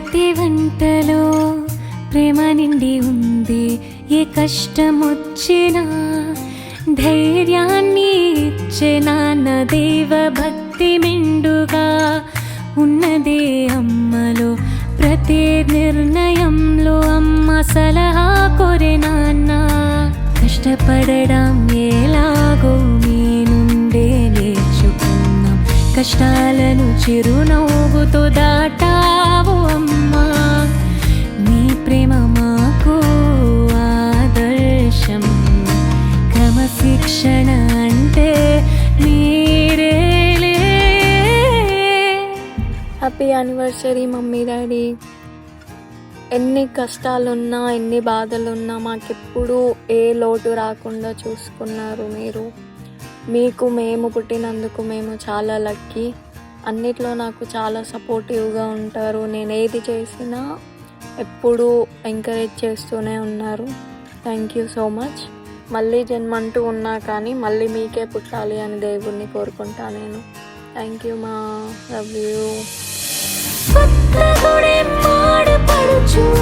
ప్రతి వంటలో ప్రేమ నిండి ఉంది. ఏ కష్టం వచ్చినా ధైర్యాన్ని ఇచ్చే నాన్న దైవ భక్తి మెండుగా ఉన్నదే అమ్మలో. ప్రతి నిర్ణయంలో అమ్మ సలహా కోరే నాన్న. కష్టపడడం ఎలాగో మీ నుండే నేర్చుకున్నాం. కష్టాలను చిరునవ్వుతో దాటావు అమ్మా. నీ ప్రేమ మాకు ఆదర్శం. క్రమశిక్షణ అంటే మీరేలే. Happy anniversary mummy daddy. ఎన్ని కష్టాలున్నా ఎన్ని బాధలున్నా మాకెప్పుడు ఏ లోటు రాకుండా చూసుకున్నారు మీరు. మీకు మేము పుట్టినందుకు మేము చాలా లక్కీ. అన్నిట్లో నాకు చాలా సపోర్టివ్గా ఉంటారు. నేను ఏది చేసినా ఎప్పుడూ ఎంకరేజ్ చేస్తూనే ఉన్నారు. Thank you so much. మళ్ళీ జన్మంటూ ఉన్నా కానీ మళ్ళీ మీకే పుట్టాలి అని దేవుణ్ణి కోరుకుంటా నేను. థ్యాంక్ యూ మా. Love you.